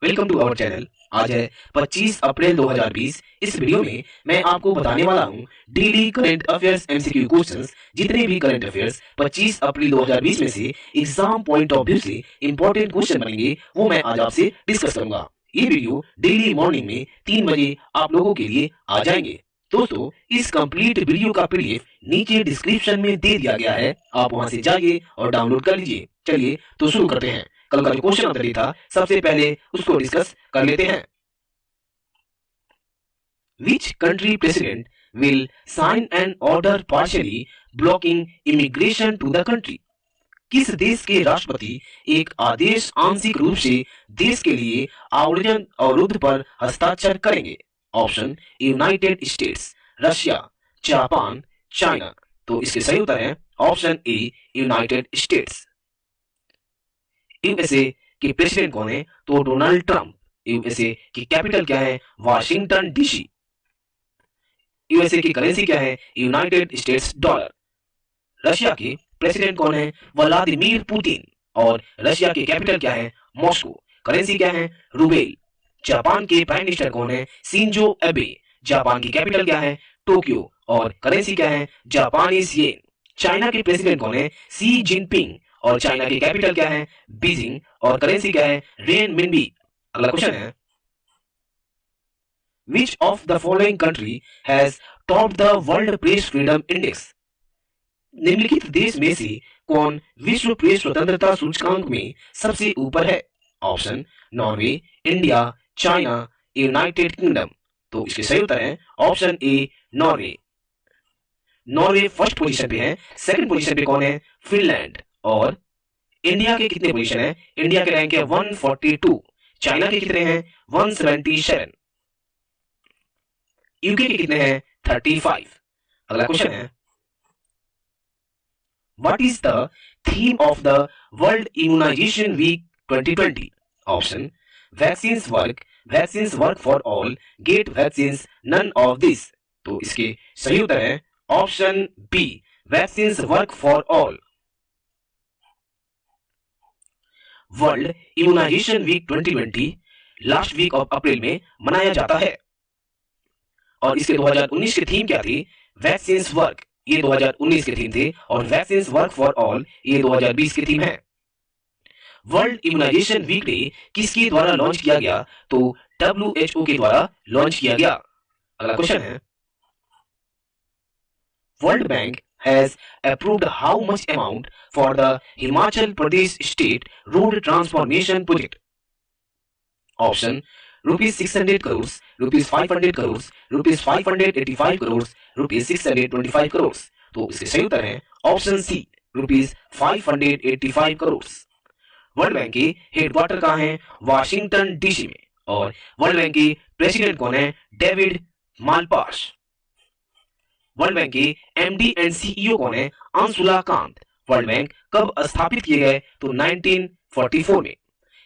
Welcome to our channel. आज है 25 अप्रैल 2020। इस वीडियो में मैं आपको बताने वाला हूं daily current affairs MCQ questions. जितने भी करंट अफेयर्स 25 अप्रैल 2020 में से एग्जाम पॉइंट ऑफ व्यू से इंपॉर्टेंट क्वेश्चन बनेंगे, वो मैं आज आपसे डिस्कस करूंगा। ये वीडियो डेली मॉर्निंग में 3 बजे आप लोगों के लिए आ जाएंगे। दोस्तों, इस कंप्लीट वीडियो का पीडीएफ नीचे डिस्क्रिप्शन में दे दिया गया है, आप वहां से जाइए और डाउनलोड कर लीजिए। चलिए तो शुरू करते हैं। कल का जो क्वेश्चन ऑफ द डे था, सबसे पहले उसको डिस्कस कर लेते हैं। Which country president will sign an order partially blocking immigration to the country? किस देश के राष्ट्रपति एक आदेश आंशिक रूप से देश के लिए आवर्जन अवरुद्ध पर हस्ताक्षर करेंगे? Option United states, Russia, Japan, China. तो इसके सही उत्तर है ऑप्शन ए, यूनाइटेड स्टेट्स। यूएसए के प्रेसिडेंट कौन है? तो डोनाल्ड ट्रंप। यूएसए की कैपिटल क्या है? Washington DC. यूएसए की करेंसी क्या है? United states dollar. रशिया के प्रेसिडेंट कौन है? Vladimir Putin. और रशिया की कैपिटल क्या है? मॉस्को। करेंसी क्या है? रूबेल। जापान के प्राइम मिनिस्टर कौन है? शिंजो एबे। जापान की कैपिटल क्या है? टोक्यो। और करेंसी क्या है? Japanese yen. चाइना के प्रेसिडेंट कौन है? सी जिनपिंग। और चाइना की कैपिटल क्या है? बीजिंग। और करेंसी क्या है? रेन मिनबी। अगला क्वेश्चन है, which of the following country has topped the world press freedom index? निम्नलिखित देश में से कौन विश्व प्रेस स्वतंत्रता सूचकांक में सबसे ऊपर है? Option Norway, India, China, United kingdom. तो इसके सही उत्तर है ऑप्शन ए, नॉर्वे। नॉर्वे फर्स्ट पोजीशन पे है। सेकंड पोजीशन पे कौन है? फिनलैंड। और इंडिया के कितने पोजीशन है? इंडिया के रैंक है 142। चाइना के कितने हैं? 177। यूके के कितने हैं? 35। अगला क्वेश्चन है, what is the theme of the world immunization week 2020? Option vaccines work for all, get vaccines, none of this. तो इसके सही उत्तर है option B, vaccines work for all. World immunization week 2020 last week of April में मनाया जाता है। और इसके 2019 की थीम क्या थी? वैक्सीन्स वर्क, ये 2019 की थीम थी। और वैक्सीन्स वर्क फॉर ऑल ये 2020 की थीम है। वर्ल्ड इम्यूनाइजेशन वीक डे किसके द्वारा लॉन्च किया गया? तो WHO के द्वारा लॉन्च किया गया। अगला क्वेश्चन है, world bank has approved how much amount for the Himachal Pradesh State Road Transformation Project? Option rupees 600 crores, rupees 500 crores, rupees 585 crores, rupees 625 crores। तो इसके सही उत्तर है option C, rupees 585 crore. World bank के हेडक्वार्टर कहाँ है? Washington DC में। और वर्ल्ड बैंक के प्रेसिडेंट कौन है? David Malpass. वर्ल्ड बैंक के एमडी एंड सीईओ कौन है? अंशुला कांत। वर्ल्ड बैंक कब स्थापित किए गए? तो 1944 में।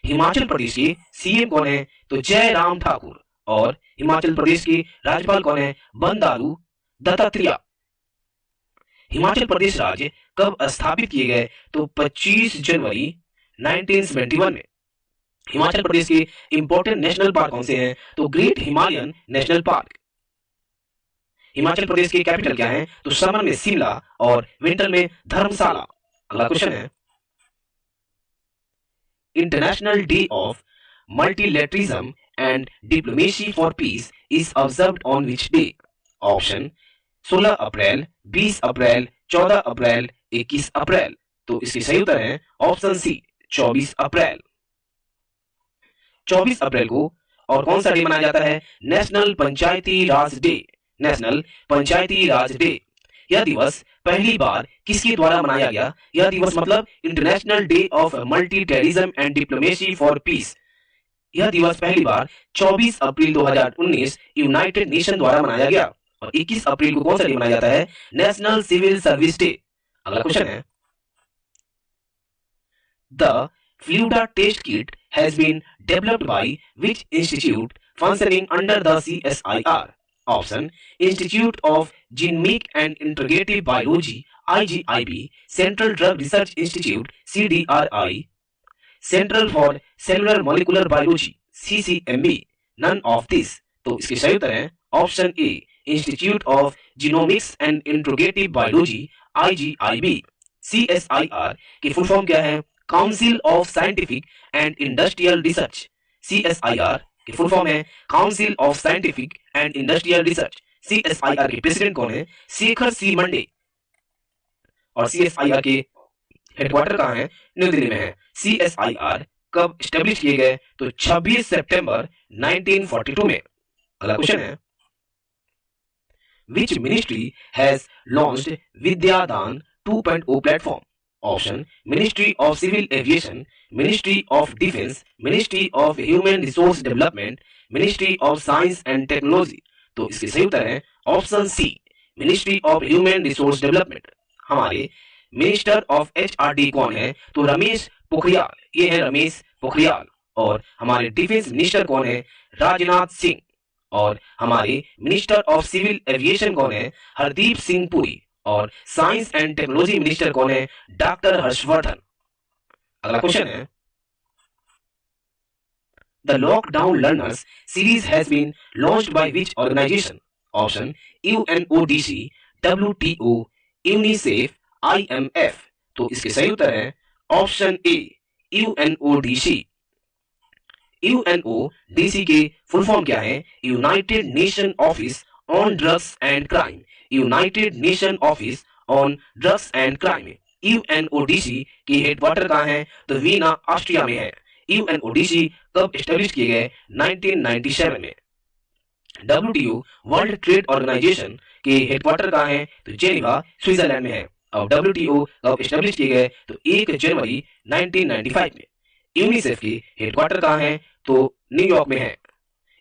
हिमाचल प्रदेश के सीएम कौन है? तो जयराम ठाकुर। और हिमाचल प्रदेश के राज्यपाल कौन है? बंडारू दत्तात्रेय। हिमाचल प्रदेश राज्य कब स्थापित किए गए? तो 25 जनवरी 1971 में। हिमाचल प्रदेश के इंपॉर्टेंट नेशनल पार्क कौन से हैं? तो great Himalayan national park. Himachal Pradesh की कैपिटल क्या है? तो समर में शिमला और विंटर में धर्मशाला। अगला क्वेश्चन है, international day of multilateralism and diplomacy for piece is observed on which day? Option 16 अप्रैल, 20 अप्रैल, 14 अप्रैल, 21 अप्रैल। तो इसकी सही उत्तर है ऑप्शन सी, 24 अप्रैल। 24 अप्रैल को और कौन सा डे मनाया जाता है? नेशनल पंचायती राज डे। नेशनल पंचायती राज डे। यह दिवस पहली बार किसके द्वारा मनाया गया? यह दिवस मतलब international day of multilateralism and diplomacy for peace. यह दिवस पहली बार 24 अप्रैल 2019 यूनाइटेड नेशन द्वारा मनाया गया। और 21 अप्रैल को कौन सा डे मनाया जाता है? National civil service day. अगला क्वेश्चन है, the Feluda test kit has been developed by which institute functioning under the CSIR? Option Institute of Genomic and Integrative Biology IGIB, Central Drug Research Institute CDRI, Central for Cellular Molecular Biology CCMB, none of this। तो इसके सही उत्तर है option A, institute of genomics and interrogative biology, IGIB। CSIR की full form क्या है? Council of scientific and industrial research. CSIR की full form है council of scientific and industrial research. CSIR के प्रेसिडेंट कौन है? शेखर सी मंडे। और CSIR के हेडक्वार्टर कहाँ है? न्यू दिल्ली में है। CSIR कब स्टेब्लिश किए गए? तो 26 सितंबर 1942 में। अगला क्वेश्चन है, Which ministry has launched Vidyadan 2.0 platform? Option: Ministry of Civil Aviation, Ministry of Defense, Ministry of Human Resource Development, Ministry of Science and Technology। तो इसके सही उत्तर है option C, ministry of human resource development. हमारे minister of HRD कौन है? तो रमेश पोखरियाल, ये है रमेश पोखरियाल। और हमारे डिफेंस मिनिस्टर कौन है? राजनाथ सिंह। और हमारे मिनिस्टर ऑफ सिविल एविएशन कौन है? हरदीप सिंह पुरी। और साइंस एंड टेक्नोलॉजी मिनिस्टर कौन है? डॉक्टर हर्षवर्धन। अगला क्वेश्चन है, the lockdown learners series has been launched by which organization? Option: UNODC, WTO, UNICEF, IMF। तो इसके सही उत्तर है ऑप्शन ए, UNODC। UNODC के फुल फॉर्म क्या है? United Nation Office on Drugs and Crime. United Nation Office on Drugs and Crime. UNODC की headquarter कहाँ है? तो वीना, ऑस्ट्रिया में है। UNODC कब एस्टेब्लिश किए गए? 1997 में। WTO, वर्ल्ड ट्रेड ऑर्गेनाइजेशन के हेडक्वार्टर कहाँ है? तो जेनेवा, स्विट्जरलैंड में है। और WTO कब एस्टेब्लिश किए गए? तो 1 जनवरी 1995 में। यूनिसेफ की हेडक्वार्टर कहाँ है? तो न्यूयॉर्क में है।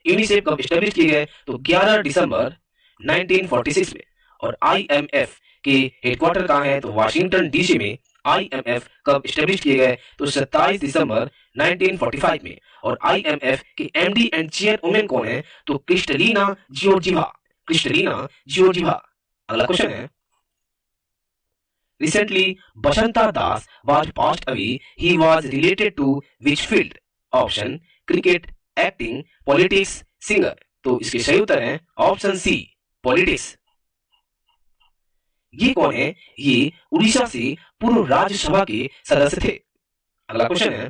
यूनिसेफ कब एस्टेब्लिश किए गए? तो 11 दिसंबर 1946 में। और IMF के हेडक्वार्टर कहाँ है? तो वाशिंगटन DC में। IMF कब एस्टेब्लिश किए गए? तो 27 दिसंबर 1945 में। और IMF के MD एंड चेयरवुमेन कौन है? तो क्रिस्टलीना जियोर्जिवा। क्रिस्टलीना जियोर्जिवा। अगला क्वेश्चन है, recently Bashanta Das was passed away. He was related to which field? Option: cricket, acting, politics, singer। तो इसके सही उत्तर है ऑप्शन सी, पॉलिटिक्स। ये कौन है? ये उड़ीसा से पूर्व राज्यसभा के सदस्य थे। अगला क्वेश्चन है,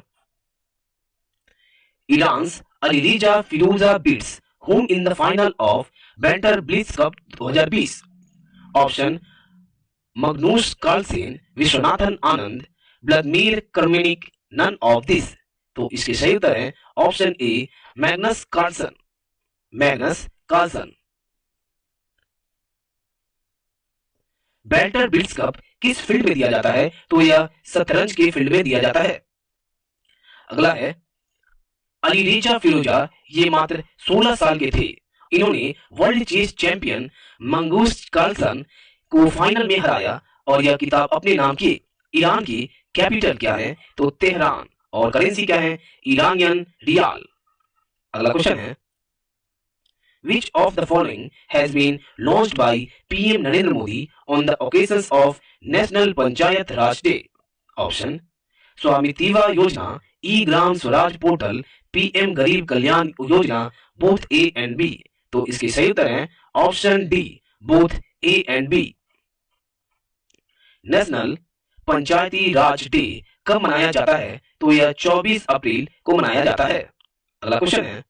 Iran's Alireza Firouzja beats whom in the final of Banter Blitz Cup 2020? Option: Magnus Carlsen, Viswanathan Anand, Vladimir Kramnik, none of this. तो इसके सही उत्तर है option A, Magnus Carlsen. Magnus Carlsen. Banter Blitz Cup किस फील्ड में दिया जाता है? तो यह शतरंज के फील्ड में दिया जाता है। अगला है, अलीरेजा फिरोजा ये मात्र 16 साल के थे। इन्होंने world chess champion Magnus Carlsen को फाइनल में हराया और यह किताब अपने नाम किए। ईरान की कैपिटल क्या है? तो तेहरान। और करेंसी क्या है? ईरानियन रियाल। अगला क्वेश्चन है, Which of the following has been launched by PM Narendra Modi on the occasions of National Panchayat Raj Day? Option: स्वामित्व योजना, ई-ग्राम स्वराज पोर्टल, PM गरीब Kalyan Yojana, both A and B। तो इसके सही उत्तर है option D, both A and B। National Panchayati Raj day कब मनाया जाता है? तो यह 24 अप्रैल को मनाया जाता है। अगला क्वेश्चन है,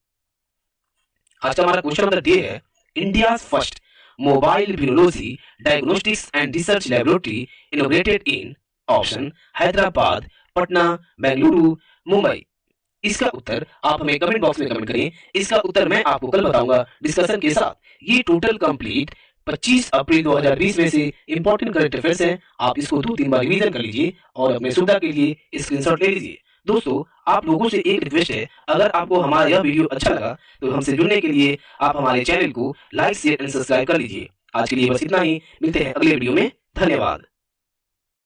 आज का हमारा क्वेश्चन नंबर डे है, India first mobile virology diagnostics and research laboratory inaugurated in. Option: Hyderabad, Patna, Bengaluru, Mumbai. इसका उत्तर आप हमें कमेंट बॉक्स में कमेंट करें। इसका उत्तर मैं आपको कल बताऊंगा डिस्कशन के साथ। ये टोटल कंप्लीट 25 अप्रैल 2020 में से इंपॉर्टेंट करंट अफेयर्स हैं। आप इसको 2-3 बार रिवीजन कर लीजिए और अपने सुविधा के लिए स्क्रीनशॉट ले लीजिए। दोस्तों, आप लोगों से एक रिक्वेस्ट है, अगर आपको हमारा यह वीडियो अच्छा लगा तो हमसे जुड़ने के लिए आप हमारे चैनल को लाइक, शेयर एंड सब्सक्राइब कर लीजिए। आज के लिए बस इतना ही। मिलते हैं अगले वीडियो में। धन्यवाद।